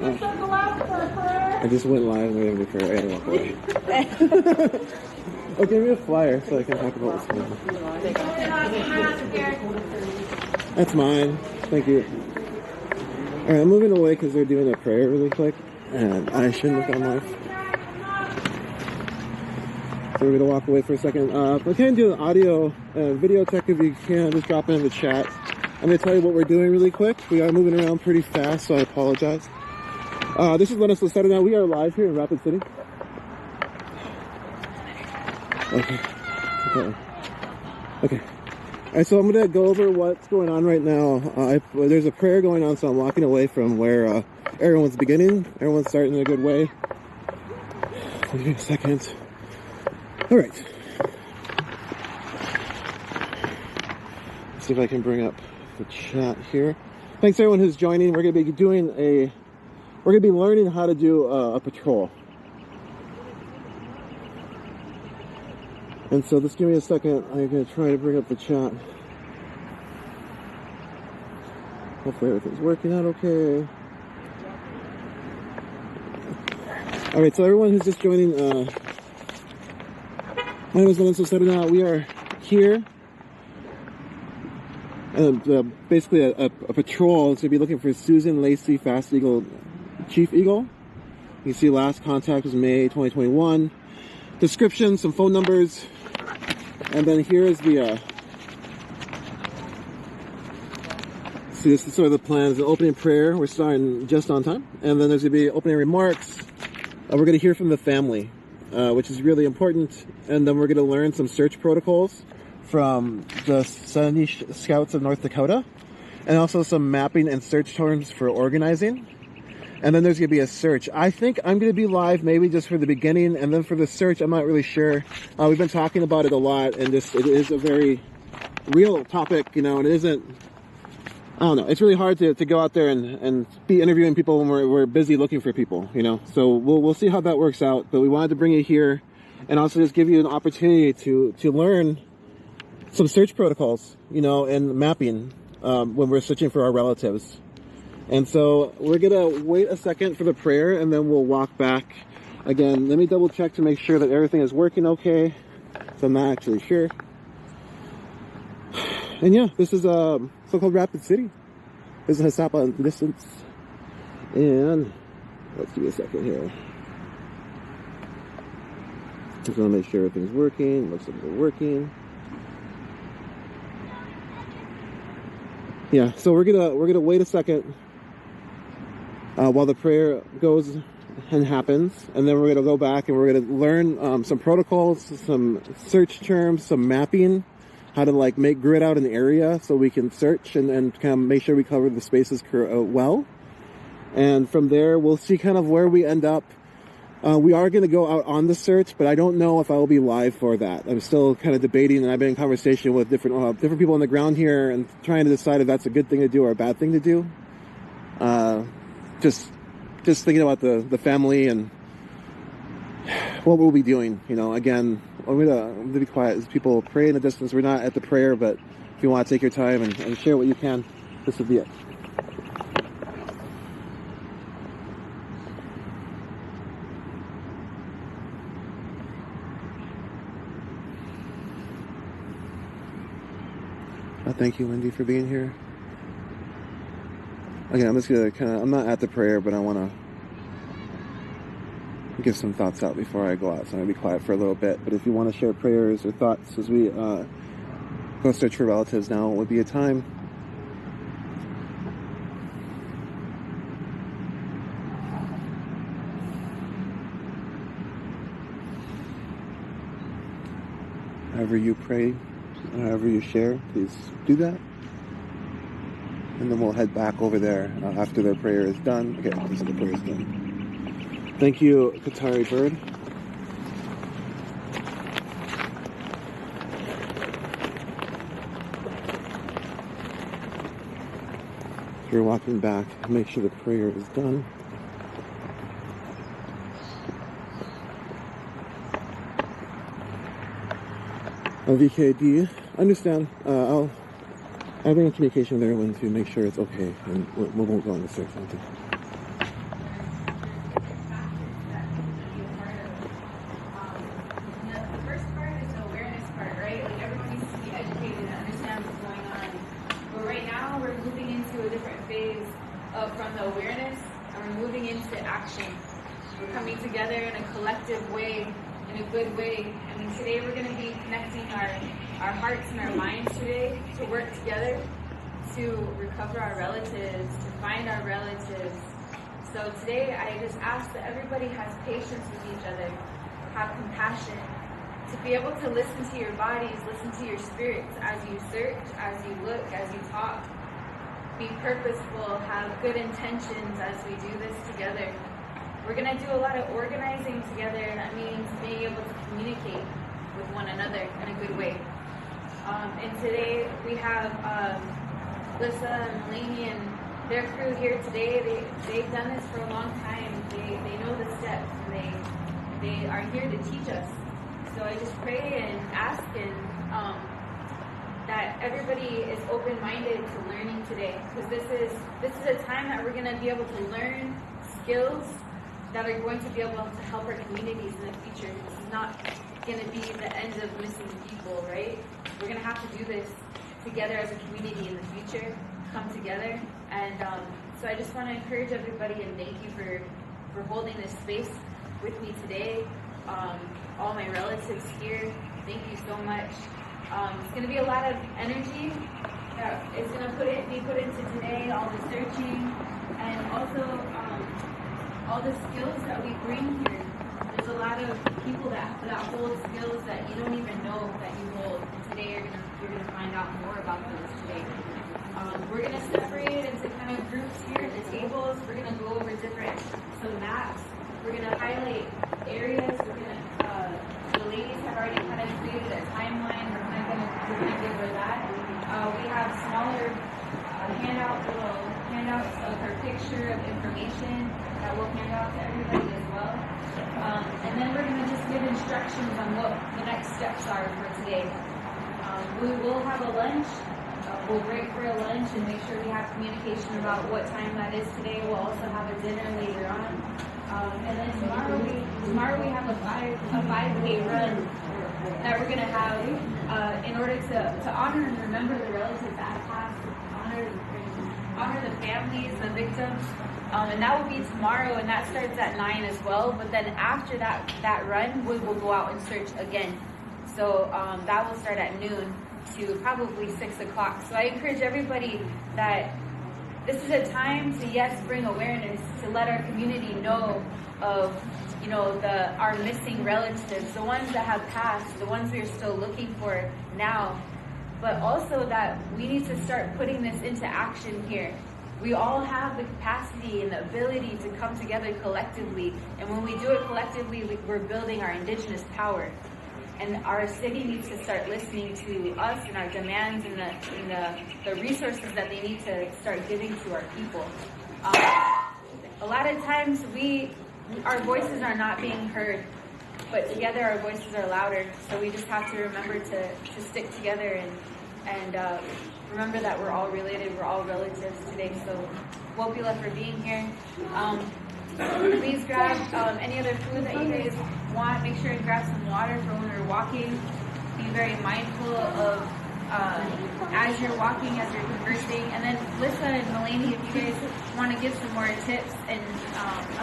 I just went live and waited for prayer. I had to walk away. Oh, give me a flyer so I can talk about this one. That's mine. Thank you. Alright, I'm moving away because they're doing a prayer really quick. And I shouldn't have gone live. So we're going to walk away for a second. If I can do an audio video check, if you can, just drop it in the chat. I'm going to tell you what we're doing really quick. We are moving around pretty fast, so I apologize. This is Lennox Lasetta now. We are live here in Rapid City. Okay. Alright, so I'm going to go over what's going on right now. There's a prayer going on, so I'm walking away from where everyone's beginning. Everyone's starting in a good way. Give me a second. Alright. See if I can bring up the chat here. Thanks everyone who's joining. We're going to be learning how to do a patrol. And so just give me a second. I'm going to try to bring up the chat. Hopefully everything's working out okay. Alright, so everyone who's just joining, my name is Lennox Lasetta. We are here. Basically a patrol to be looking for Susan Fast Eagle Chief Eagle. You can see last contact was May 2021. Description, some phone numbers. And then here is the, see, this is sort of the plans. The opening prayer, we're starting just on time. And then there's going to be opening remarks. We're going to hear from the family, which is really important. And then we're going to learn some search protocols from the Sahnish Scouts of North Dakota. And also some mapping and search terms for organizing. And then there's going to be a search. I think I'm going to be live maybe just for the beginning, and then for the search, I'm not really sure. We've been talking about it a lot, and it is a very real topic, you know, and it isn't, I don't know, it's really hard to go out there and be interviewing people when we're busy looking for people, you know. So we'll see how that works out, but we wanted to bring it here and also just give you an opportunity to learn some search protocols, you know, and mapping when we're searching for our relatives. And so we're going to wait a second for the prayer, and then we'll walk back. Again, let me double check to make sure that everything is working okay. So I'm not actually sure. And yeah, this is so-called Rapid City. This is Hasapa in the distance. And let's give me a second here. Just want to make sure everything's working. Looks like we're working. Yeah, so we're gonna wait a second while the prayer goes and happens, and then we're gonna go back and we're gonna learn some protocols, some search terms, some mapping, how to like make grid out an area so we can search and kind of make sure we cover the spaces well. And from there, we'll see kind of where we end up. We are going to go out on the search, but I don't know if I will be live for that. I'm still kind of debating, and I've been in conversation with different people on the ground here and trying to decide if that's a good thing to do or a bad thing to do. Just thinking about the family and what we'll be doing. You know, again, I'm gonna be quiet as people pray in the distance. We're not at the prayer, but if you want to take your time and share what you can, this would be it. Thank you, Wendy, for being here. Again, I'm just gonna I'm not at the prayer, but I want to give some thoughts out before I go out. So I'm gonna be quiet for a little bit. But if you want to share prayers or thoughts as we go search for relatives, now would be a time. However you pray, however you share, please do that. And then we'll head back over there after their prayer is done. Okay, this is the prayer is done. Thank you, Qatari Bird. So we're walking back, make sure the prayer is done. VKD, understand. I'll bring in communication with everyone to make sure it's okay, and we won't go on the search. awareness, and we're moving into action. We're coming together in a collective way, in a good way. I mean, today we're going to be connecting our hearts and our minds today to work together to recover our relatives, to find our relatives. So today I just ask that everybody has patience with each other, have compassion, to be able to listen to your bodies, listen to your spirits as you search, as you look, as you talk. Be purposeful, have good intentions as we do this together. We're going to do a lot of organizing together, and that means being able to communicate with one another in a good way. And today we have Lissa and Melanie and their crew here today. They've done this for a long time. They know the steps, and they are here to teach us. So I just pray and ask that everybody is open-minded to learning today, because this is a time that we're going to be able to learn skills that are going to be able to help our communities in the future. This is not going to be the end of missing people, right? We're going to have to do this together as a community in the future, come together. And so I just want to encourage everybody and thank you for holding this space with me today. All my relatives here, thank you so much. It's going to be a lot of energy that is going to be put into today, all the searching, and also all the skills that we bring here. There's a lot of people that hold skills that you don't even know that you hold. And today you're gonna find out more about those today. We're gonna separate into kind of groups here at the tables. We're gonna go over some maps. We're gonna highlight areas. The ladies have already kind of created a timeline. We're gonna give her that. We have smaller little handouts of her picture of information that we'll hand out to everybody as well. And then we're going to just give instructions on what the next steps are for today. We will have a lunch. We'll break for a lunch and make sure we have communication about what time that is today. We'll also have a dinner later on. And then tomorrow we have a 5K run that we're going to have in order to honor and remember the relatives that have passed, honor the families, the victims. And that will be tomorrow, and that starts at 9 as well. But then after that run, we will go out and search again. So that will start at noon to probably 6 o'clock. So I encourage everybody that this is a time to, yes, bring awareness, to let our community know of, our missing relatives, the ones that have passed, the ones we are still looking for now. But also that we need to start putting this into action here. We all have the capacity and the ability to come together collectively. And when we do it collectively, we're building our indigenous power. And our city needs to start listening to us and our demands and the resources that they need to start giving to our people. A lot of times our voices are not being heard, but together our voices are louder. So we just have to remember to stick together and remember that we're all related, we're all relatives today. So Wopila for being here. Please grab any other food that you guys want. Make sure and grab some water for when we're walking. Be very mindful of as you're walking, as you're conversing. And then Lissa and Melanie, if you guys want to give some more tips and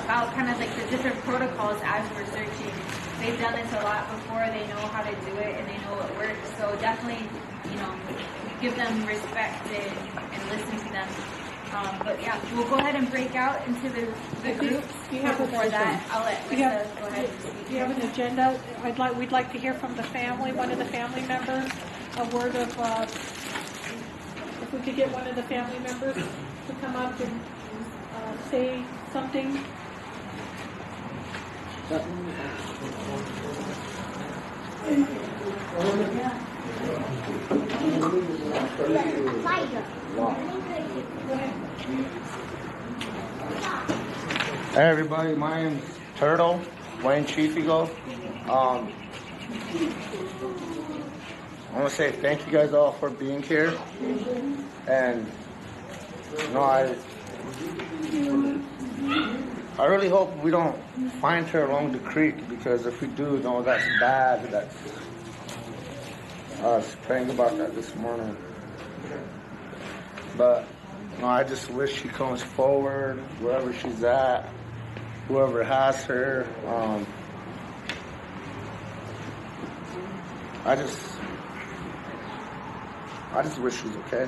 about kind of like the different protocols as we're searching. They've done this a lot before. They know how to do it and they know what works. So definitely, give them respect and listen to them. But yeah, we'll go ahead and break out into the groups. Before that, I'll let Lisa go ahead and speak. Do you have an agenda? We'd like to hear from the family, one of the family members, a word of, if we could get one of the family members to come up and say something. Hey everybody, my name's Turtle, Wayne Chief Eagle. I want to say thank you guys all for being here. And I really hope we don't find her along the creek, because if we do, that's bad. I was praying about that this morning. But I just wish she comes forward, wherever she's at, whoever has her. I just wish she's okay.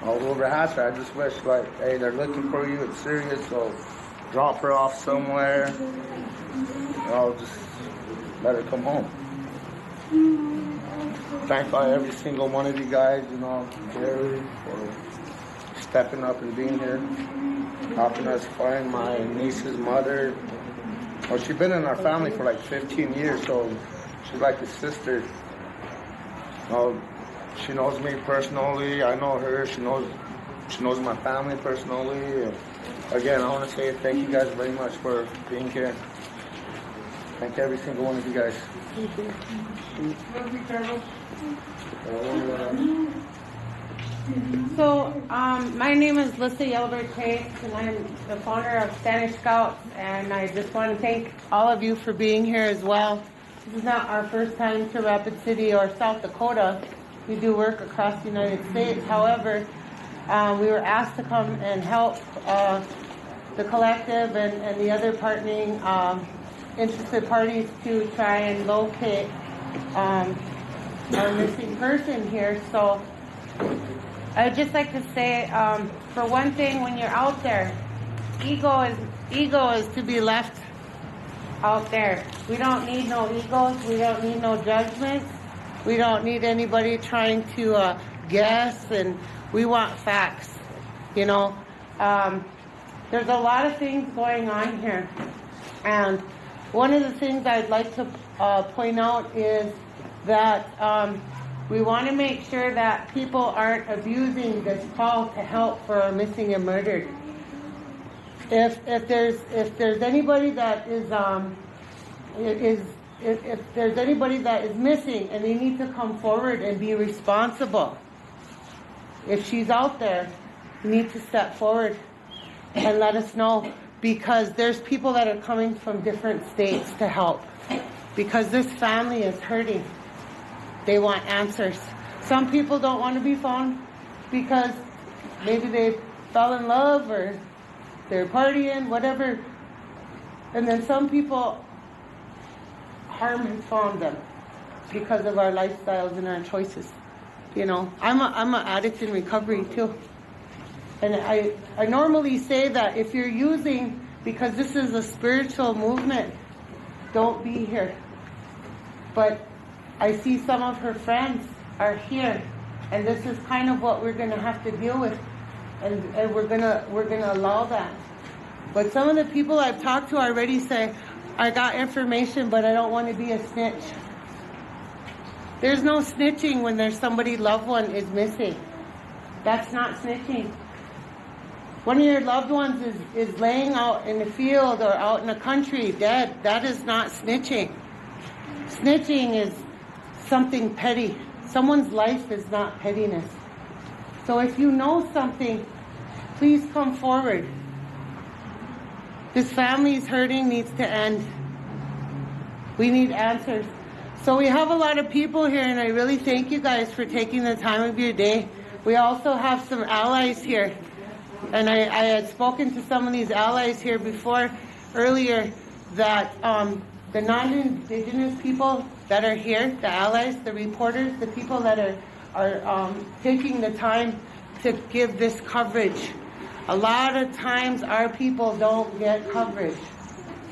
Whoever has her, I just wish, like, hey, they're looking for you, it's serious, so drop her off somewhere. Just let her come home. Thank every single one of you guys, Gary, for stepping up and being here, helping us find my niece's mother. Well, she's been in our family for like 15 years, so she's like a sister. She knows me personally. I know her. She knows my family personally. Again, I want to say thank you guys very much for being here. Thank every single one of you guys. So, my name is Lissa Yellowbird Chase, and I'm the founder of Sahnish Scouts, and I just want to thank all of you for being here as well. This is not our first time to Rapid City or South Dakota. We do work across the United States. However, we were asked to come and help the collective and the other partnering interested parties to try and locate our missing person here. So I would just like to say, for one thing, when you're out there, ego is to be left out there. We don't need no egos. We don't need no judgments. We don't need anybody trying to guess, and we want facts. There's a lot of things going on here, and one of the things I'd like to point out is that we want to make sure that people aren't abusing this call to help for our missing and murdered. If there's anybody that if there's anybody that is missing and they need to come forward and be responsible, if she's out there, you need to step forward and let us know, because there's people that are coming from different states to help, because this family is hurting. They want answers. Some people don't want to be found because maybe they fell in love or they're partying, whatever. And then some people, harm has found them because of our lifestyles and our choices. I'm an addict in recovery too. And I normally say that if you're using, because this is a spiritual movement, don't be here. But I see some of her friends are here, and this is kind of what we're going to have to deal with, and we're gonna allow that. But some of the people I've talked to already say, I got information, but I don't want to be a snitch. There's no snitching when there's somebody loved one is missing. That's not snitching. One of your loved ones is laying out in the field or out in the country dead. That is not snitching. Snitching is something petty. Someone's life is not pettiness. So if you know something, please come forward. This family's hurting needs to end. We need answers. So we have a lot of people here, and I really thank you guys for taking the time of your day. We also have some allies here. And I had spoken to some of these allies here before, earlier, that the non-Indigenous people that are here, the allies, the reporters, the people that are taking the time to give this coverage. A lot of times our people don't get coverage.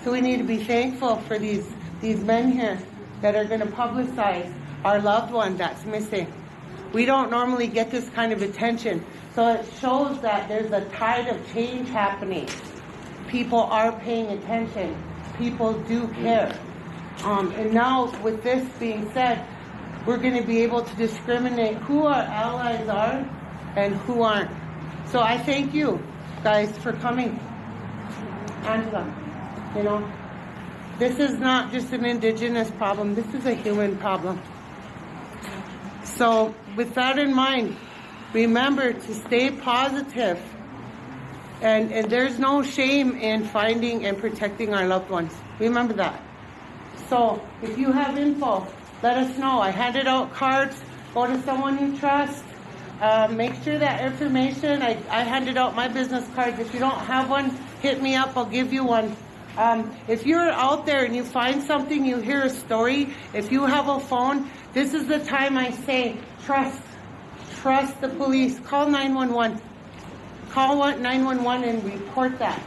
So we need to be thankful for these men here that are going to publicize our loved one that's missing. We don't normally get this kind of attention. So it shows that there's a tide of change happening. People are paying attention. People do care. And now with this being said, we're going to be able to discriminate who our allies are and who aren't. So I thank you guys for coming. Angela, this is not just an Indigenous problem. This is a human problem. So with that in mind, remember to stay positive. And there's no shame in finding and protecting our loved ones. Remember that. So if you have info, let us know. I handed out cards. Go to someone you trust. Make sure that information, I handed out my business cards. If you don't have one, hit me up, I'll give you one. If you're out there and you find something, you hear a story, if you have a phone, this is the time I say, trust the police. Call 911. Call 911 and report that.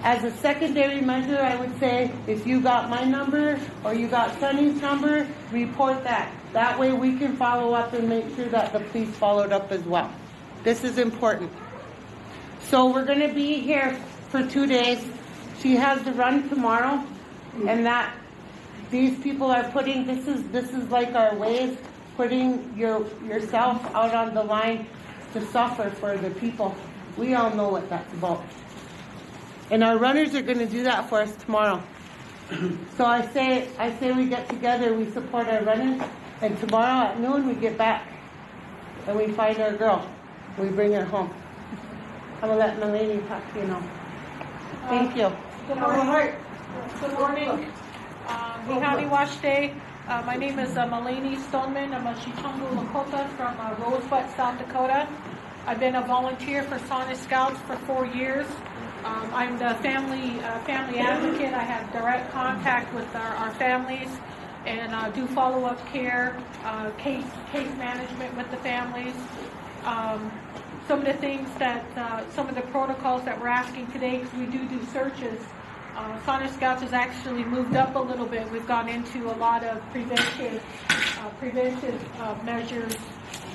As a secondary measure, I would say, if you got my number or you got Sonny's number, report that. That way we can follow up and make sure that the police followed up as well. This is important. So we're going to be here for 2 days. She has to run tomorrow, and that these people are putting, this is like our ways, putting yourself out on the line to suffer for the people. We all know what that's about. And our runners are going to do that for us tomorrow. So I say we get together, we support our runners, and tomorrow at noon we get back and we find our girl. We bring her home. I'm going to let Melanie talk to you now. Thank you. Good morning. Good morning. Happy Wash Day. My name is Melanie Stoneman. I'm a Chichungu Lakota from Rosebud, South Dakota. I've been a volunteer for Sahnish Scouts for 4 years. I'm the family advocate. I have direct contact with our families and do follow-up care, case management with the families. Some of the things that, some of the protocols that we're asking today, because we do searches. Sahnish Scouts has actually moved up a little bit. We've gone into a lot of preventive measures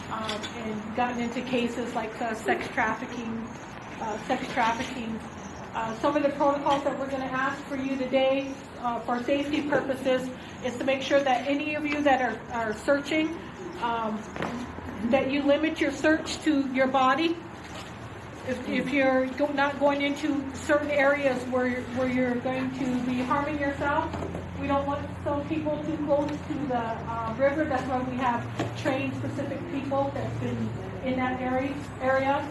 and gotten into cases like sex trafficking. Some of the protocols that we're going to ask for you today for safety purposes is to make sure that any of you that are searching, that you limit your search to your body. If you're not going into certain areas where you're going to be harming yourself, we don't want some people too close to the river. That's why we have trained specific people that's been in that area.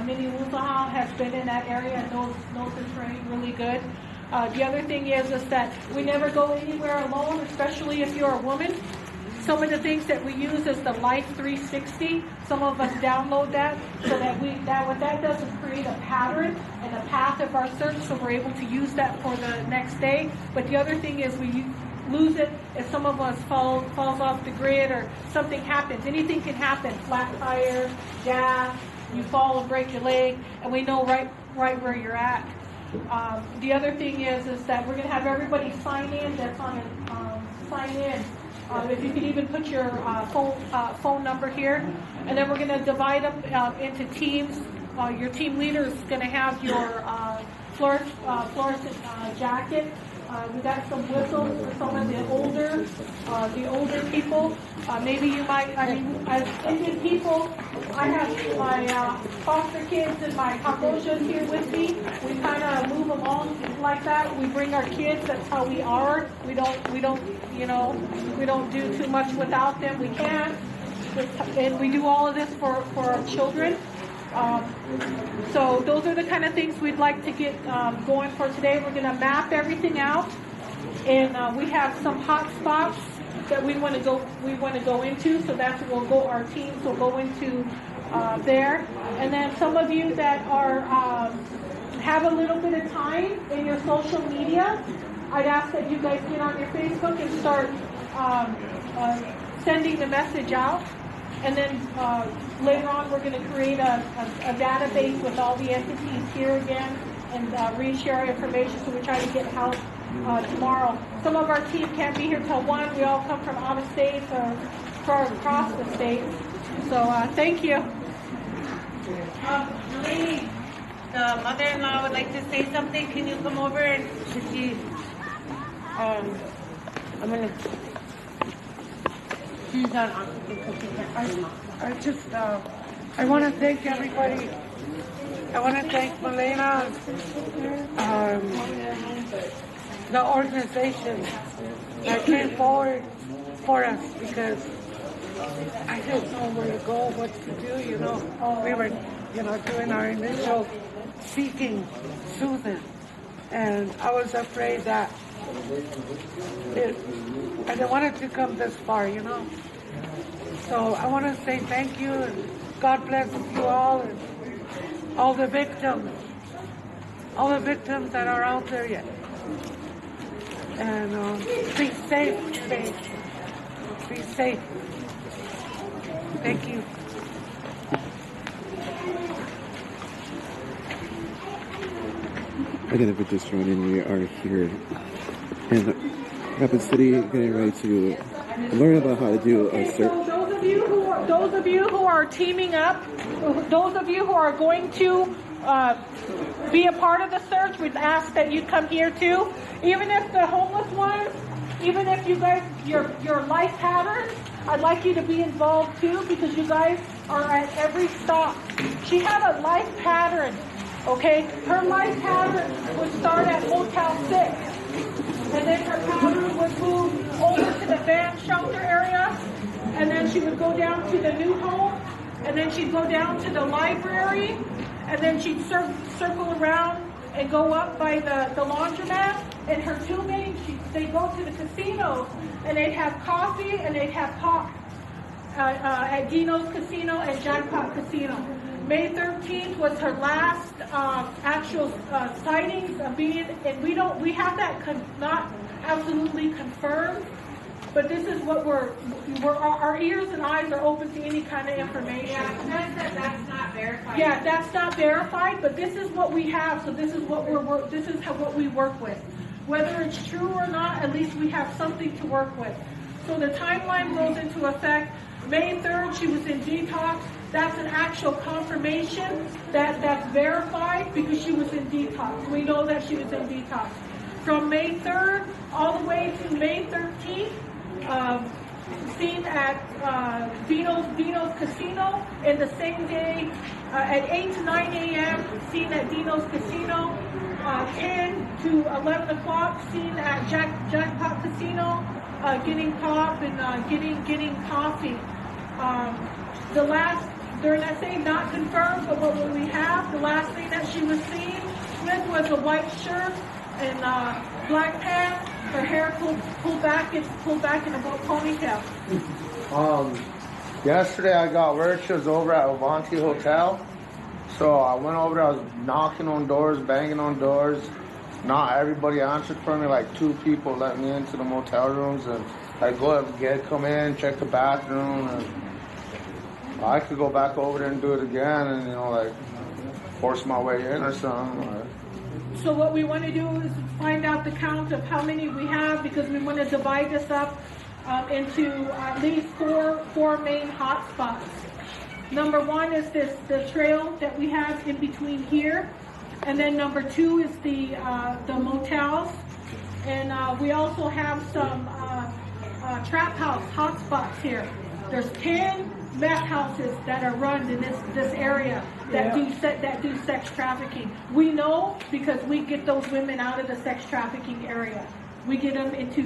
Minnie Wuzaha has been in that area and knows the terrain really good. The other thing is that we never go anywhere alone, especially if you're a woman. Some of the things that we use is the Life 360. Some of us download that so that what that does is create a pattern and a path of our search, so we're able to use that for the next day. But the other thing is we lose it if some of us falls off the grid or something happens. Anything can happen. Flat tire, gas, you fall and break your leg, and we know right where you're at. The other thing is that we're going to have everybody sign in that's on a sign in. If you could even put your phone number here, and then we're going to divide up into teams. Your team leader is going to have your fluorescent jacket. We got some whistles for some of the older people. Maybe you might. As Indian people, I have my foster kids and my kakoshas here with me. We kind of move along like that. We bring our kids. That's how we are. We don't do too much without them. We can't. And we do all of this for our children. So those are the kind of things we'd like to get going for today. We're going to map everything out, and we have some hot spots that we want to go into. So that's what our teams will go into there. And then some of you that are have a little bit of time in your social media, I'd ask that you guys get on your Facebook and start sending the message out. And then later on, we're going to create a database with all the entities here again and reshare information, so we try to get help tomorrow. Some of our team can't be here till 1. We all come from out of state or from across the state. So thank you. Lady, the mother-in-law would like to say something. Can you come over and she? I'm going to... She's on I want to thank everybody. I want to thank Milena, the organization that came forward for us, because I didn't know where to go, what to do, We were, doing our initial seeking Susan, and I was afraid that I didn't want it to come this far, So I want to say thank you, and God bless you all and all the victims that are out there yet. And be safe today. Be safe. Thank you. Again, if you're just joining, we are here in Rapid City, getting ready to learn about how to do a search. So those of you who are teaming up, those of you who are going to be a part of the search, we'd ask that you come here too. Even if the homeless ones, even if you guys, your life patterns, I'd like you to be involved too, because you guys are at every stop. She had a life pattern, okay? Her life pattern would start at Motel 6, and then her pattern would move over to the van shelter area, and then she would go down to the new home, and then she'd go down to the library, and then she'd circle around and go up by the laundromat. And her two mates, they'd go to the casinos, and they'd have coffee and they'd have pop at Dino's Casino and Jackpot Casino. May 13th was her last actual sightings of being, and we have that not absolutely confirmed, but this is what our ears and eyes are open to any kind of information. Yeah, that's not verified. Yeah, that's not verified, but this is what we have, so this is what what we work with. Whether it's true or not, at least we have something to work with. So the timeline goes into effect. May 3rd, she was in detox. That's an actual confirmation that's verified because she was in detox. We know that she was in detox. From May 3rd all the way to May 13th, seen at Dino's Casino, and the same day at 8 to 9 a.m. seen at Dino's Casino, 10 to 11 o'clock seen at Jackpot Casino, getting pop and getting coffee. The last, during that same, not confirmed, but what we have, the last thing that she was seen with was a white shirt and black pants. Her hair pulled back in a ponytail. Yesterday I got word she was over at Avanti Hotel. So I went over there, I was knocking on doors, banging on doors. Not everybody answered for me, like 2 people let me into the motel rooms, and I come in, check the bathroom, and I could go back over there and do it again and, force my way in or something. So what we want to do is find out the count of how many we have, because we want to divide this up into at least four main hotspots. Number 1 is the trail that we have in between here, and then number 2 is the motels, and we also have some trap house hotspots here. There's 10 meth houses that are run in this area that do sex trafficking. We know because we get those women out of the sex trafficking area. We get them into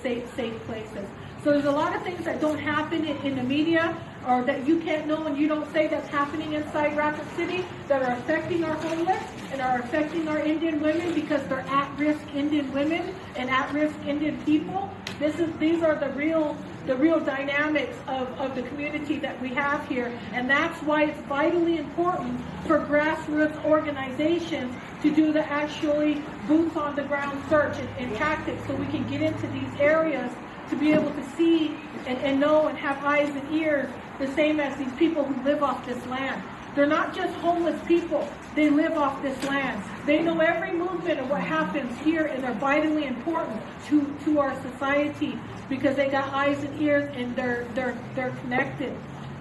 safe places. So there's a lot of things that don't happen in the media, or that you can't know and you don't say, that's happening inside Rapid City, that are affecting our homeless and are affecting our Indian women, because they're at-risk Indian women and at-risk Indian people. These are the real dynamics of the community that we have here, and that's why it's vitally important for grassroots organizations to do the actually boots on the ground search and tactics, so we can get into these areas to be able to see and know and have eyes and ears, the same as these people who live off this land. They're not just homeless people, they live off this land. They know every movement of what happens here, and they're vitally important to our society, because they got eyes and ears, and they're connected.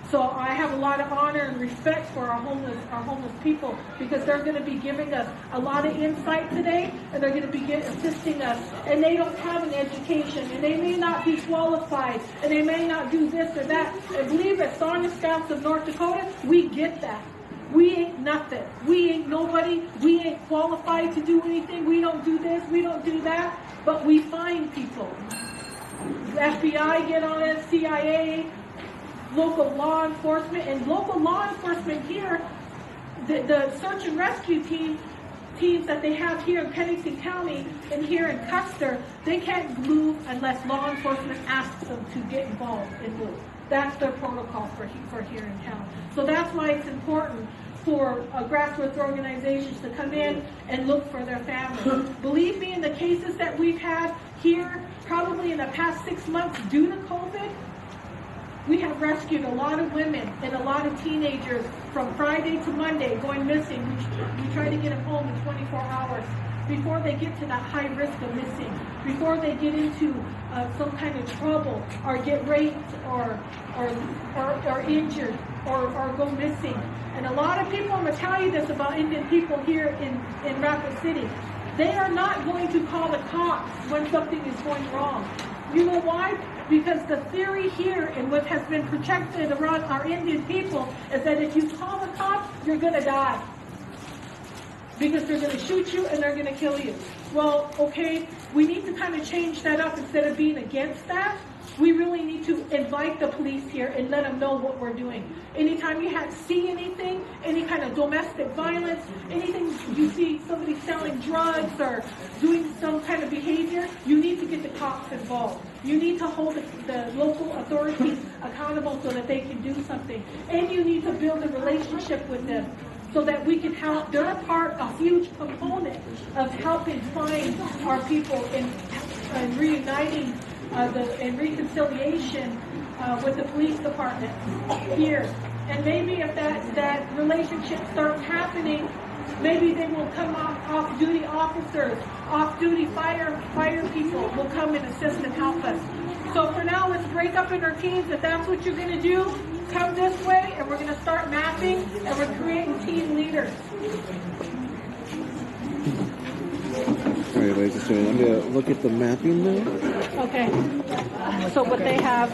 So I have a lot of honor and respect for our homeless people, because they're going to be giving us a lot of insight today, and they're going to be assisting us. And they don't have an education, and they may not be qualified, and they may not do this or that. And believe it, Sahnish Scouts of North Dakota, we get that. We ain't nothing. We ain't nobody. We ain't qualified to do anything. We don't do this. We don't do that. But we find people. The FBI get on it, CIA, local law enforcement, and local law enforcement here, the search and rescue teams that they have here in Pennington County and here in Custer, they can't move unless law enforcement asks them to get involved and move. That's their protocol for here in town. So that's why it's important for grassroots organizations to come in and look for their families. Believe me, in the cases that we've had here, probably in the past 6 months due to COVID, we have rescued a lot of women and a lot of teenagers from Friday to Monday going missing. We try to get them home in 24 hours before they get to that high risk of missing, before they get into some kind of trouble or get raped or injured or go missing. And a lot of people, I'm going to tell you this about Indian people here in Rapid City, they are not going to call the cops when something is going wrong. You know why? Because the theory here and what has been projected around our Indian people is that if you call the cops, you're going to die. Because they're going to shoot you and they're going to kill you. Well, okay, we need to kind of change that up. Instead of being against that, we really need to invite the police here and let them know what we're doing. Anytime you see anything, any kind of domestic violence, anything you see somebody selling drugs or doing some kind of behavior, you need to get the cops involved. You need to hold the local authorities accountable so that they can do something. And you need to build a relationship with them so that we can help. They're a huge component of helping find our people and reuniting and reconciliation with the police department here. And maybe if that relationship starts happening, maybe they will come off-duty officers, off-duty fire people will come and assist and help us. So for now, let's break up in our teams. If that's what you're going to do, come this way, and we're going to start mapping, and we're creating team leaders. All right, ladies and gentlemen, I'm going to look at the mapping now. Okay. So what they have...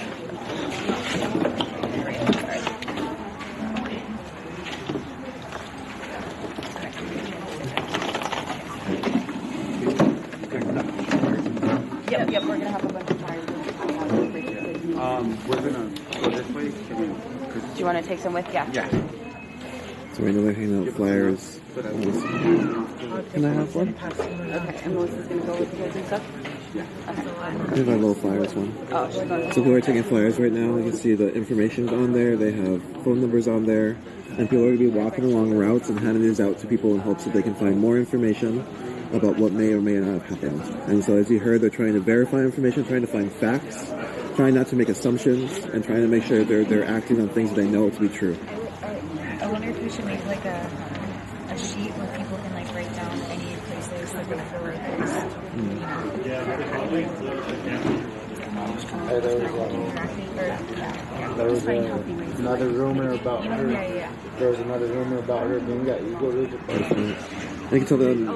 Yep, we're gonna have a bunch of fires. We're gonna go this way. Do you want to take some with? Yeah. Yeah. So right now they're handing out flyers. Can I have one? Okay, and Melissa's gonna go with the kids and stuff? Yeah. Okay. I have my little flyers one. Oh, she's going So people are taking flyers right now. You can see the information's on there. They have phone numbers on there. And people are going to be walking along routes and handing these out to people in hopes that they can find more information about what may or may not have happened. And so as you heard, they're trying to verify information, trying to find facts, trying not to make assumptions, and trying to make sure they're acting on things that they know to be true. I wonder if we should make like a sheet where people can like write down any places like for workers. There was another rumor about her. There was another rumor about her being at Eagle Ridge. I can tell them,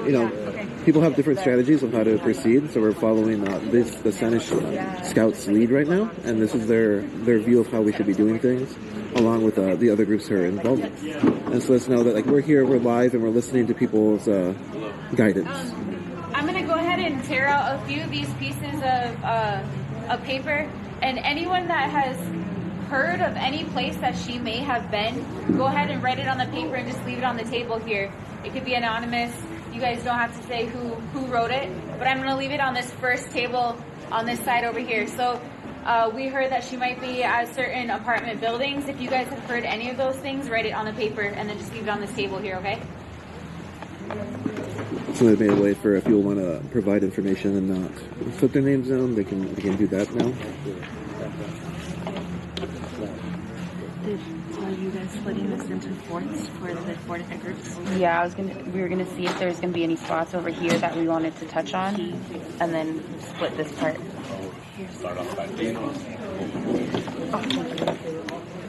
people have different strategies of how to proceed, so we're following the Sahnish Scouts lead right now, and this is their view of how we should be doing things, along with the other groups who are involved. And so let's know that we're here, we're live, and we're listening to people's guidance. I'm going to go ahead and tear out a few of these pieces of paper, and anyone that has heard of any place that she may have been, go ahead and write it on the paper and just leave it on the table here. It could be anonymous. You guys don't have to say who wrote it, but I'm going to leave it on this first table on this side over here. So we heard that she might be at certain apartment buildings. If you guys have heard any of those things, write it on the paper and then just leave it on this table here, okay? So they made a way for if people want to provide information and not put their names down, they can do that now. So are you guys splitting this into forts for the 4 different groups? Yeah, we were gonna see if there's gonna be any spots over here that we wanted to touch on, and then split this part.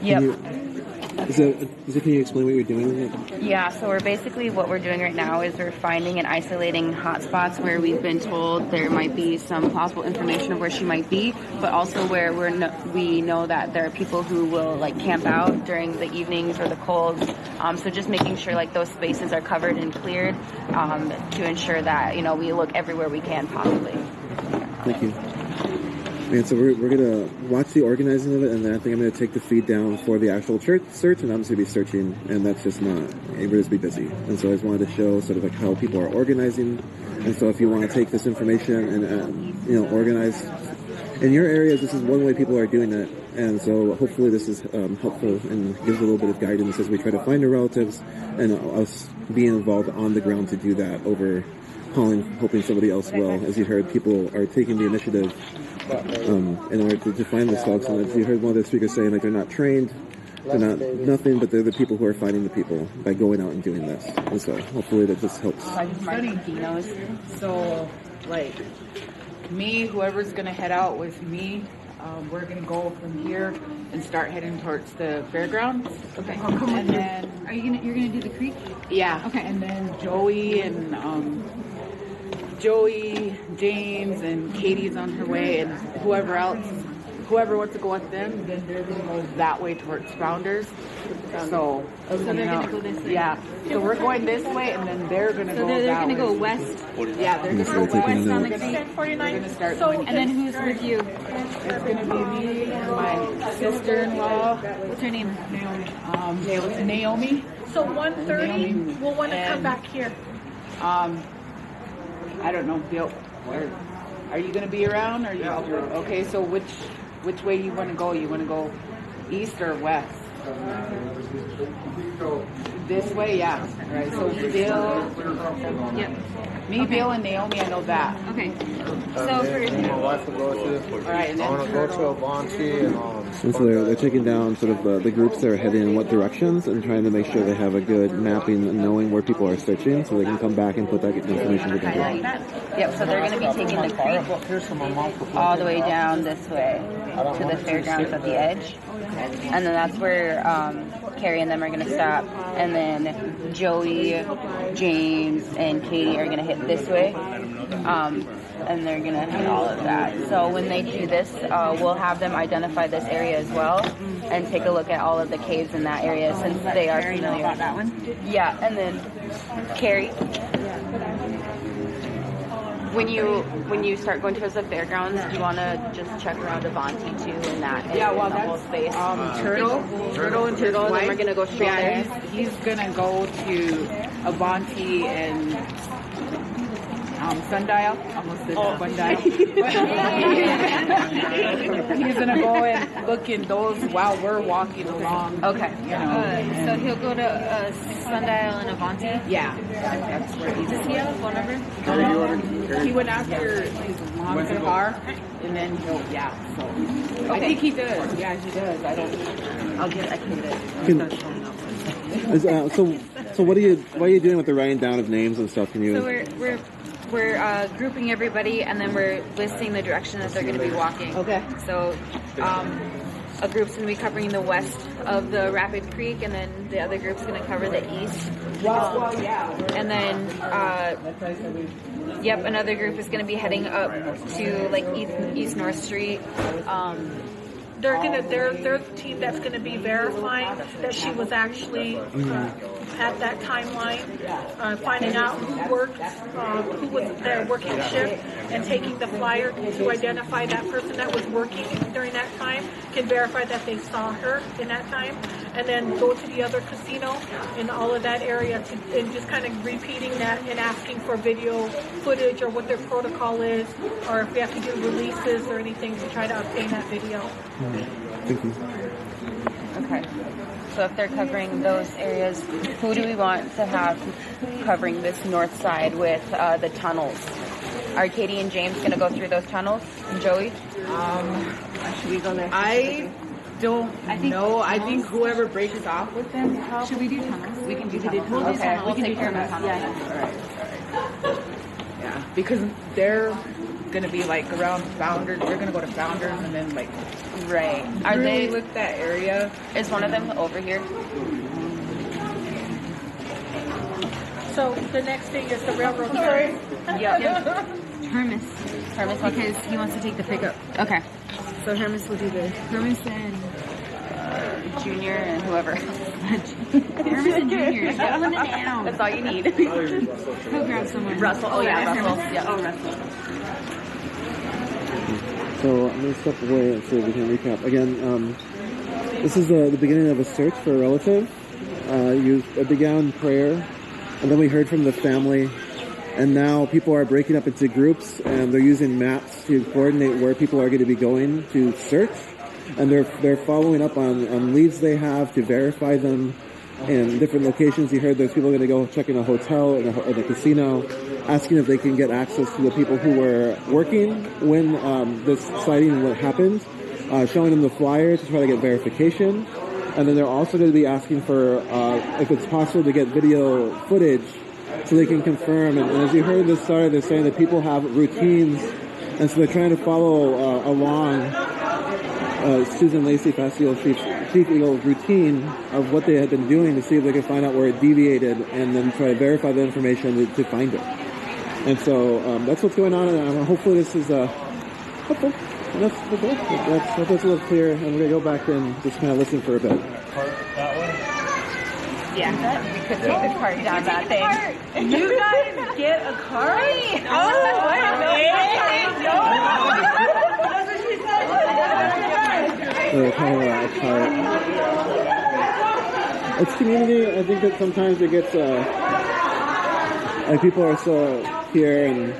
Yep. Can you explain what you're doing? Yeah, so what we're doing right now is we're finding and isolating hotspots where we've been told there might be some possible information of where she might be, but also where we know that there are people who will camp out during the evenings or the colds. So just making sure those spaces are covered and cleared to ensure that we look everywhere we can possibly. Thank you. And so we're going to watch the organizing of it, and then I think I'm going to take the feed down for the actual church search, and I'm just going to be searching, and that's just not, we're just be busy. And so I just wanted to show sort of how people are organizing, and so if you want to take this information and, organize in your areas, this is one way people are doing it, and so hopefully this is helpful and gives a little bit of guidance as we try to find our relatives and us being involved on the ground to do that over hoping somebody else will. As you heard, people are taking the initiative in order to find those folks, and as you heard one of the speakers saying, like, they're not trained, they're not nothing, but they're the people who are finding the people by going out and doing this, and so hopefully that just helps. I'm studying Dinos, so like me, whoever's gonna head out with me, we're gonna go from here and start heading towards the fairgrounds. Okay. And then You're gonna do the creek? yeah. Okay. And then Joey, James, and Katie's on her way, and whoever wants to go with them, then they're gonna go that way towards Founders. So they're gonna go this way. Yeah. So we're going this way, and then they're gonna go they're that gonna way. go west. Yeah, they're Yes, gonna go they're taking west on notes. the creek. 1049. We're gonna start So, going. And then who's with you? It's gonna be me and my sister-in-law. What's her name? Naomi. So 1:30, we'll want to come And- back here. I don't know, Bill. Are you gonna be around? Or you? Okay. So which way do you want to go? You want to go east or west? This way, yeah. Right. So Bill, Yep. me, Bill, and Naomi. I know that. Okay. So My for wife will go to. All right, and I want to then go to Avanti and And so they're taking down sort of the groups that are heading in what directions and trying to make sure they have a good mapping and knowing where people are searching so they can come back and put that information together. Yep, so they're going to be taking the creek all the way down this way to the fairgrounds at the edge. And then that's where Carrie and them are going to stop. And then Joey, James, and Katie are going to hit this way. And they're going to hit all of that. So when they do this, we'll have them identify this area as well and take a look at all of the caves in that area since they are familiar with that one. Yeah, and then Carrie, when you start going towards the fairgrounds, do you want to just check around Avanti too in that whole space? Turtle, and his and then wife. we're gonna go straight there. He's gonna go to Avanti and Sundial. Almost did Sundial. He's gonna go and look in those while we're walking along. Okay. You know. so he'll go to Sundial and Avanti. Yeah, that's where he's. Does he have a phone number? He went after his mom's car, and then he'll. Yeah. So I think he does. Yeah, he does. I can get it. So what are you doing with the writing down of names and stuff? Can you? So we're grouping everybody, and then we're listing the direction that they're going to be walking. Okay. So a group's going to be covering the west of the Rapid Creek, and then the other group's going to cover the east. And then another group is going to be heading up to like East North Street. They're the team that's going to be verifying that she was actually at that timeline, finding out who worked, who was there working shift, and taking the flyer to identify that person that was working during that time, can verify that they saw her in that time, and then go to the other casino in all of that area and just kind of repeating that and asking for video footage or what their protocol is, or if we have to do releases or anything to try to obtain that video. Thank you. Okay. So if they're covering those areas, who do we want to have covering this north side with the tunnels? Are Katie and James going to go through those tunnels? And Joey? Should we go there? I don't know. I think whoever breaks off with them. Should we do tunnels? We can do tunnels. tunnels. Okay, We we'll can take do care of the tunnels. tunnels. Yeah. All right. Yeah, because they're gonna be like around Founders. They're gonna go to Founders and then like Right. Are really they? look that area. Is one of them over here? So the next thing is the railroad. Sorry. Yep. Hermes, Hermes, because he wants to take the pickup. Okay. So Hermes will do the Hermes and Junior and whoever. Hermes and Junior. Get one down. That's all you need. He'll grab someone. Russell. Oh yeah, Russell. Hermes. Yeah. Oh, Russell. So I'm going to step away so we can recap. Again, this is the beginning of a search for a relative. You began prayer, and then we heard from the family And now people are breaking up into groups, and they're using maps to coordinate where people are going to be going to search. And they're following up on leads they have to verify them in different locations. You heard there's people going to go check in a hotel and a casino, asking if they can get access to the people who were working when this sighting happened, showing them the flyer to try to get verification. And then they're also going to be asking for if it's possible to get video footage so they can confirm. And as you heard this story, they're saying that people have routines, and so they're trying to follow along Susan Fast Eagle Chief Eagle's routine of what they had been doing to see if they could find out where it deviated, and then try to verify the information to find it. And so that's what's going on, and hopefully this is helpful. That's a little clear, and we're going to go back and just kind of listen for a bit. Yeah, we could take the cart down that thing. You guys get a cart? It's community. I think that sometimes it gets like people are still here and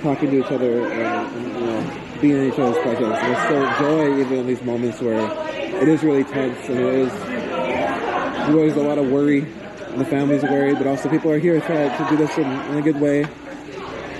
talking to each other and being in each other's presence. There's still joy even in these moments where it is really tense and there's a lot of worry, and the family's worried, but also people are here to do this in a good way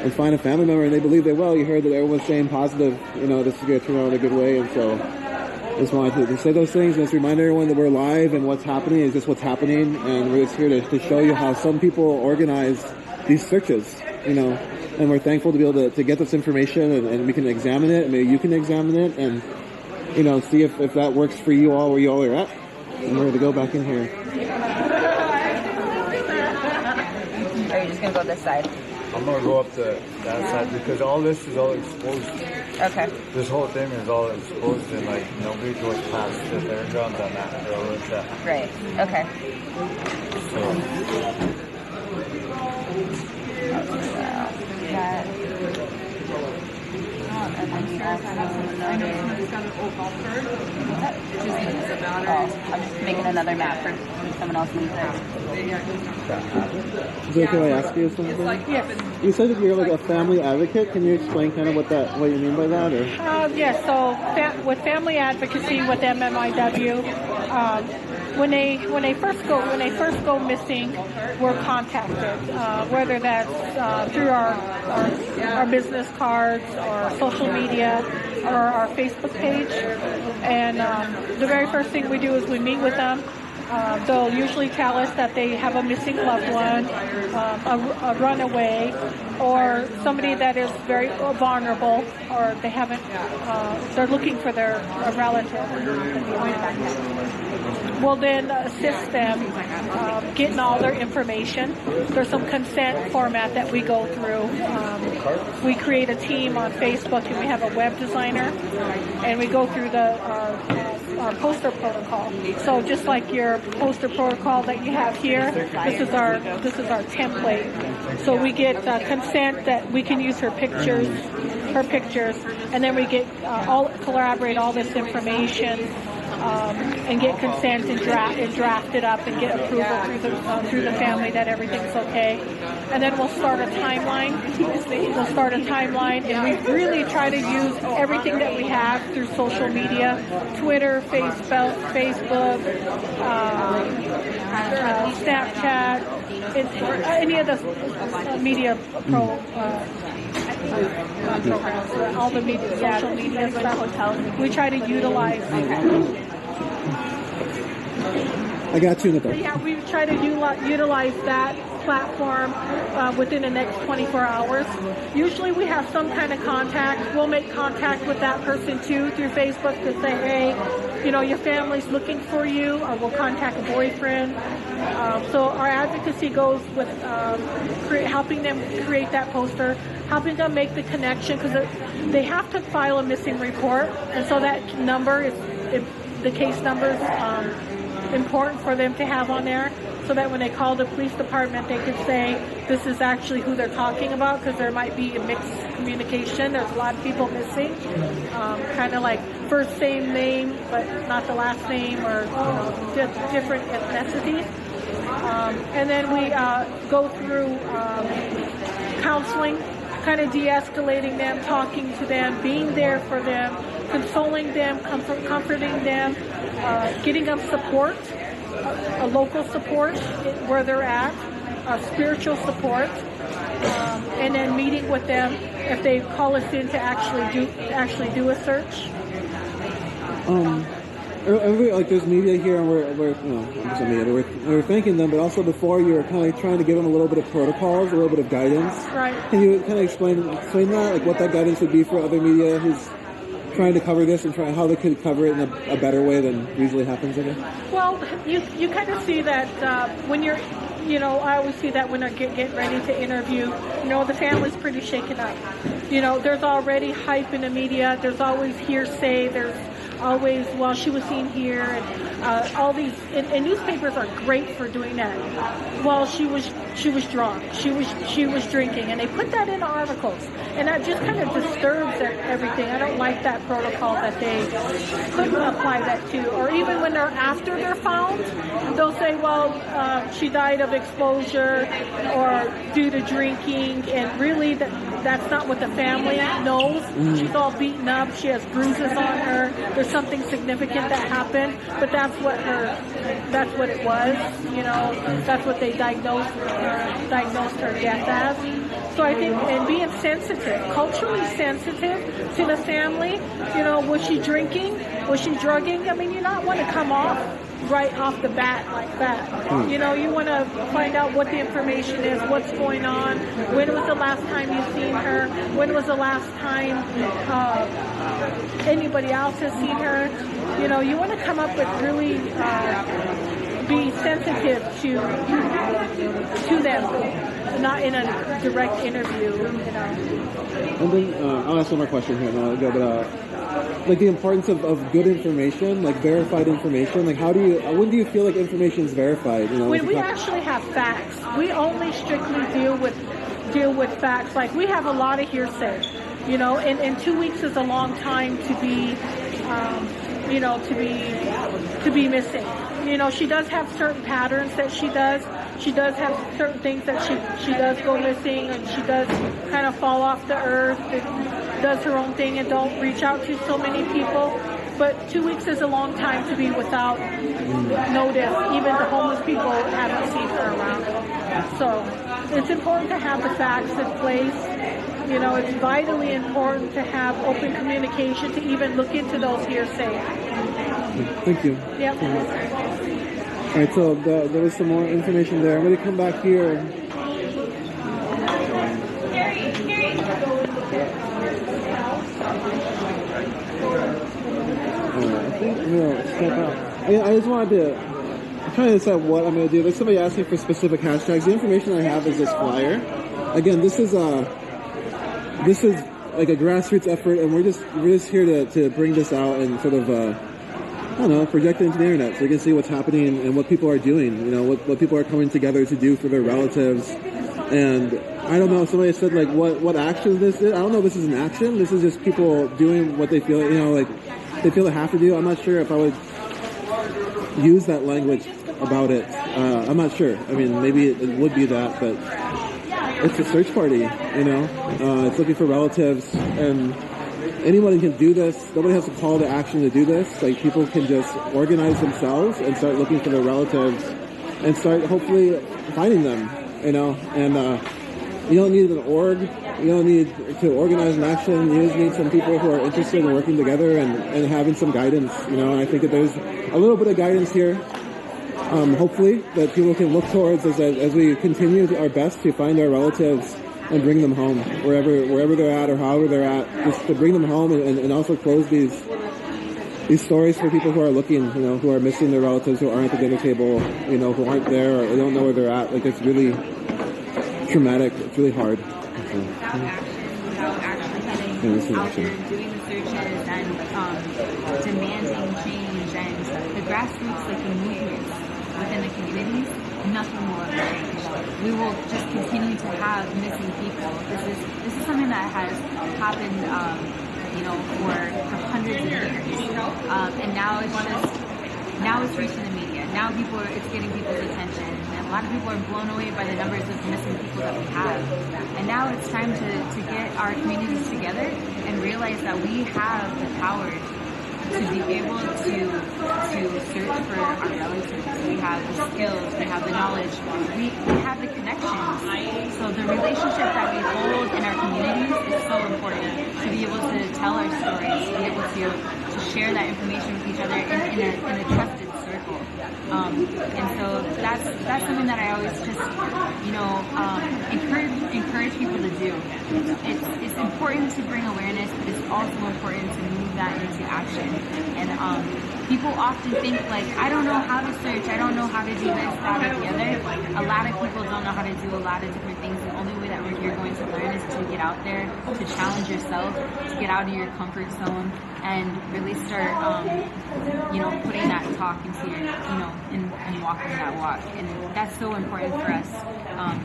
and find a family member, and they believe they will. You heard that everyone's saying positive, this is going to turn out in a good way, and so I just wanted to say those things and just remind everyone that we're live, and what's happening is just what's happening, and we're just here to show you how some people organize these searches, and we're thankful to be able to get this information, and we can examine it, and maybe you can examine it, and see if that works for you all where you all are at. And we're going to go back in here. Are you just going to go this side? I'm going to go up to that side because all this is all exposed. Okay. This whole thing is all exposed and nobody goes past the fairgrounds on that road. Right. Okay. I'm just making another map for someone else needs it. Is it okay if I ask you something? Yes. You said that you're like a family advocate. Can you explain kind of what you mean by that? Or? Yes. So with family advocacy with MMIW, when they first go missing, we're contacted, whether that's through our business cards or social media or our Facebook page. And the very first thing we do is we meet with them. They'll usually tell us that they have a missing loved one, a runaway, or somebody that is very vulnerable, or they haven't. They're looking for their relative. We'll then assist them getting all their information. There's some consent format that we go through. We create a team on Facebook, and we have a web designer, and we go through our poster protocol. So just like your poster protocol that you have here, this is our template. So we get consent that we can use her pictures, and then we get collaborate all this information. And get consent and draft it up and get approval through the family that everything's okay. And then we'll start a timeline. And we really try to use everything that we have through social media, Twitter, Facebook, Snapchat, any of the media programs, all the social media stuff. We try to utilize. I got you in the back. Yeah, we try to utilize that platform within the next 24 hours. Usually we have some kind of contact. We'll make contact with that person too through Facebook to say, hey, your family's looking for you, or we'll contact a boyfriend. So our advocacy goes with helping them create that poster, helping them make the connection, because they have to file a missing report, and so that number is the case number is important for them to have on there, so that when they call the police department, they can say this is actually who they're talking about, because there might be a mixed communication. There's a lot of people missing, kind of like first same name but not the last name, or different ethnicities. And then we go through counseling, kind of de-escalating them, talking to them, being there for them, consoling them, comforting them, getting them support, a local support where they're at, spiritual support, and then meeting with them if they call us in to actually do a search. Like there's media here, and we're thanking them, but also before you were kind of trying to give them a little bit of protocols, a little bit of guidance. Right. Can you kind of explain that, like what that guidance would be for other media who's trying to cover this and how they could cover it in a better way than usually happens, I guess? Well, you kind of see that when you're, I always see that when I get ready to interview, the family's pretty shaken up. There's already hype in the media. There's always hearsay. There's always, well, she was seen here, and all these, and newspapers are great for doing that. Well, she was drunk, she was drinking, and they put that in articles, and that just kind of disturbs everything. I don't like that protocol that they couldn't apply that to. Or even when after they're found, they'll say, well, she died of exposure or due to drinking, and really that's not what the family knows. She's all beaten up, she has bruises on her, there's something significant that happened, but that's what it was, that's what they diagnosed her death as. So I think, and being sensitive, culturally sensitive to the family, was she drinking? Was she drugging? I mean, you not want to come off right off the bat like that. You want to find out what the information is, what's going on, when was the last time you've seen her, when was the last time anybody else has seen her. You want to come up with really be sensitive to them, not in a direct interview. And then I'll ask one more question here, and I'll go. But like the importance of good information, like verified information. Like when do you feel like information is verified? When we actually have facts, we only strictly deal with facts. Like we have a lot of hearsay, and 2 weeks is a long time to be, to be missing. She does have certain patterns that she does. She does have certain things that she does go missing, and she does kind of fall off the earth and does her own thing and don't reach out to so many people. But 2 weeks is a long time to be without notice. Even the homeless people haven't seen her around. So it's important to have the facts in place. It's vitally important to have open communication to even look into those hearsay. Thank you. Yep. All right, so there was some more information there. I'm going to come back here. I think I'm going to step out. I just wanted to, I'm trying to decide what I'm going to do. There's somebody asking for specific hashtags. The information I have is this flyer. Again, this is like a grassroots effort, and we're just here to bring this out and sort of project it into the internet so you can see what's happening and what people are doing. What people are coming together to do for their relatives. And I don't know. Somebody said like what action this is. I don't know if this is an action. This is just people doing what they feel. Like they feel they have to do. I'm not sure if I would use that language about it. I'm not sure. I mean, maybe it would be that, but it's a search party. It's looking for relatives, and anybody can do this. Nobody has to call to action to do this. Like people can just organize themselves and start looking for their relatives and start hopefully finding them. And you don't need an org. You don't need to organize an action. You just need some people who are interested in working together and having some guidance. And I think that there's a little bit of guidance here. Hopefully that people can look towards as we continue our best to find our relatives and bring them home wherever they're at or however they're at, just to bring them home and also close these stories for people who are looking, who are missing their relatives, who aren't at the dinner table, who aren't there or don't know where they're at. Like it's really traumatic. It's really hard. Without actually getting out there and doing the searches and demanding change and the grassroots, like the movements within the communities, nothing will ever change. We will just continue to have missing people. This is something that has happened, for hundreds of years, and now it's reaching the media. Now it's getting people's attention. And A lot of people are blown away by the numbers of missing people that we have. And now it's time to get our communities together and realize that we have the power to be able to search for our relatives. We have the skills, we have the knowledge, we have the connections. So the relationship that we hold in our communities is so important, to be able to tell our stories, to be able to share that information with each other in a trusted circle. And so that's something that I always just, encourage people to do. It's important to bring awareness, but it's also important to move that into action. And people often think like, I don't know how to search, I don't know how to do this, that, or the other. A lot of people don't know how to do a lot of different things. The only way that you're going to learn is to get out there, to challenge yourself, to get out of your comfort zone, and really start, putting that talk into your, and walking that walk. And that's so important for us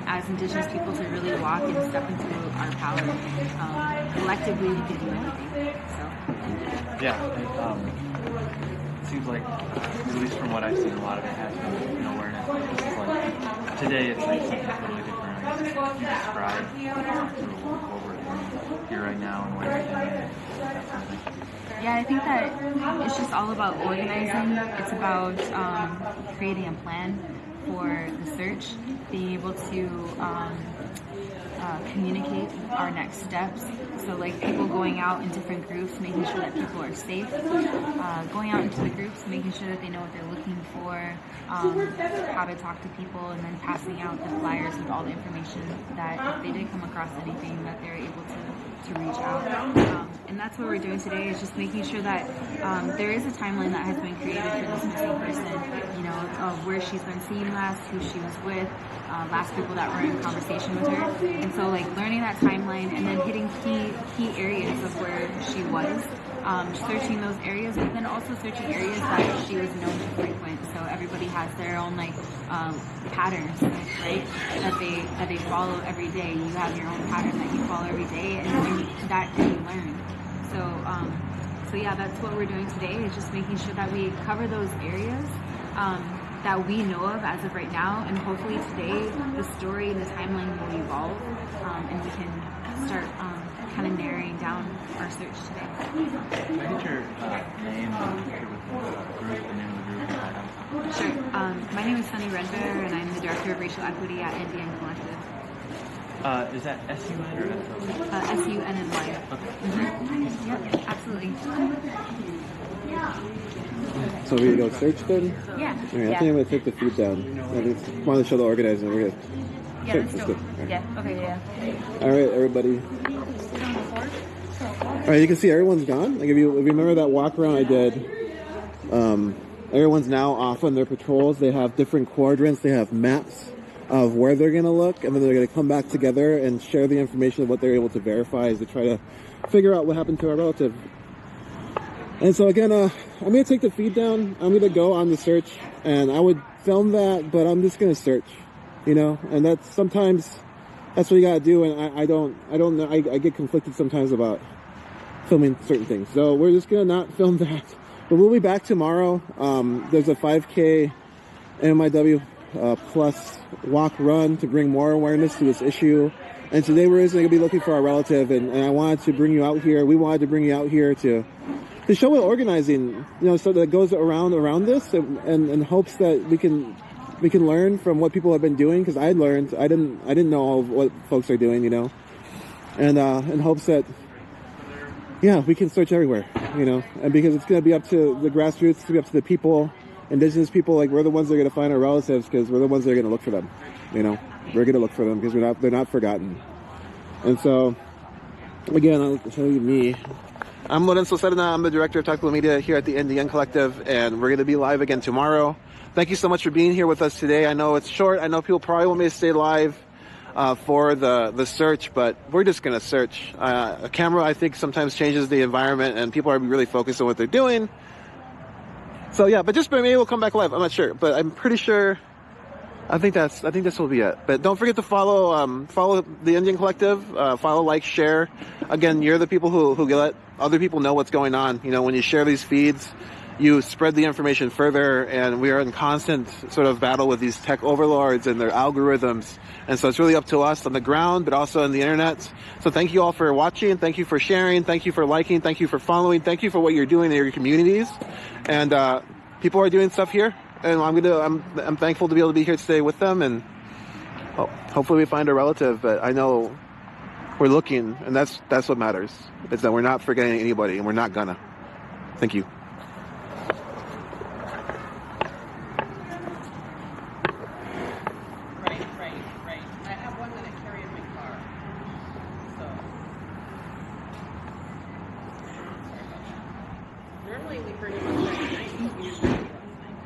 as Indigenous people to really walk and step into our power. Collectively, we can do anything. So. Yeah. It seems like, at least from what I've seen, a lot of it has been awareness. But this is like, today it's like something totally different. I guess you describe what we're doing here right now and what we're doing. Yeah, I think that it's just all about organizing. It's about creating a plan for the search, being able to communicate our next steps. So like people going out in different groups, making sure that people are safe, going out into the groups, making sure that they know what they're looking for, how to talk to people, and then passing out the flyers with all the information that if they did come across anything that they're able to reach out. And that's what we're doing today, is just making sure that there is a timeline that has been created for this missing person, where she's been seen last, who she was with, last people that were in conversation with her. And so like learning that timeline and then hitting key areas of where she was, searching those areas, but then also searching areas that she was known to frequent. So everybody has their own patterns, right? That they follow every day. You have your own pattern that you follow every day, and that can be learned. So yeah, that's what we're doing today, is just making sure that we cover those areas that we know of as of right now, and hopefully today the story and the timeline will evolve, and we can start kind of narrowing down our search today. Can I get your name and the name of the group? Sure. My name is Sunny Redbear, and I'm the Director of Racial Equity at A.I.M Collective. Is that S-U-N or S-O-N? S-U-N-N-Y. Okay. Mm-hmm. Yep, absolutely. So we go search then? Yeah. All right, I think I'm going to take the feed down. I just wanted to show the organizing. We're good. Yeah, sure, let's go. go. Right. Yeah, okay, yeah. All right, everybody. All right, you can see everyone's gone. Like if you remember that walk around I did, everyone's now off on their patrols. They have different quadrants. They have maps of where they're going to look, and then they're going to come back together and share the information of what they're able to verify as they try to figure out what happened to our relative. And so again, I'm going to take the feed down. I'm going to go on the search, and I would film that, but I'm just going to search, and that's sometimes that's what you got to do. And I don't know. I get conflicted sometimes about filming certain things. So we're just going to not film that, but we'll be back tomorrow. There's a 5K MMIW plus walk run to bring more awareness to this issue. And today we're just going to be looking for our relative, and I wanted to bring you out here. We wanted to bring you out here to show what organizing, so that goes around this, and in hopes that we can learn from what people have been doing, because I learned, I didn't know all of what folks are doing, and in hopes that, we can search everywhere, and because it's going to be up to the grassroots, it's going to be up to the people, Indigenous people, like we're the ones that are going to find our relatives, because we're the ones that are going to look for them, we're going to look for them because they're not forgotten. And so, again, I'll show you me. I'm Lorenzo Serna. I'm the Director of Tactical Media here at the A.I.M Collective, and we're going to be live again tomorrow. Thank you so much for being here with us today. I know it's short. I know people probably want me to stay live for the search, but we're just going to search. A camera, I think, sometimes changes the environment, and people are really focused on what they're doing. So yeah, but just maybe we'll come back live. I'm not sure, but I'm pretty sure. I think this will be it. But don't forget to follow the A.I.M Collective. Follow, like, share. Again, you're the people who let other people know what's going on. When you share these feeds, you spread the information further, and we are in constant sort of battle with these tech overlords and their algorithms. And so it's really up to us on the ground, but also on the internet. So thank you all for watching. Thank you for sharing. Thank you for liking. Thank you for following. Thank you for what you're doing in your communities. And people are doing stuff here, and I'm thankful to be able to be here today with them. And hopefully we find a relative. But I know we're looking, and that's what matters. It's that we're not forgetting anybody, and we're not gonna. Thank you. Right. I have one that I carry in my car. So. Sorry about that. Normally we bring them up every night, but we didn't bring it last night.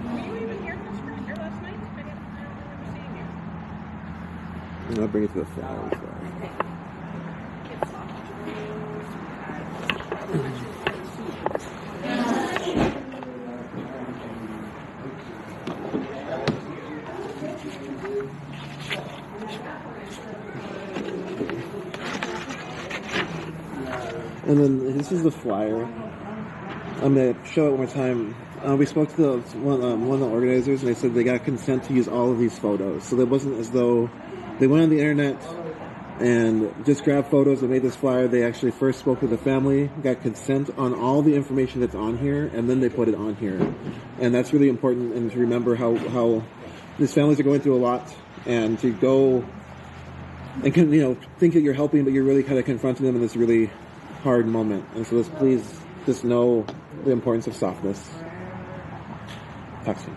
Were you even here last night? I don't remember seeing you. I'll bring it to the flowers. And then this is the flyer. I'm going to show it one more time. We spoke to one of the organizers, and they said they got consent to use all of these photos. So it wasn't as though they went on the internet and just grabbed photos and made this flyer. They actually first spoke with the family, got consent on all the information that's on here, and then they put it on here. And that's really important, and to remember how these families are going through a lot, and to go and think that you're helping, but you're really kind of confronting them in this really hard moment. And so please just know the importance of softness. Talk soon.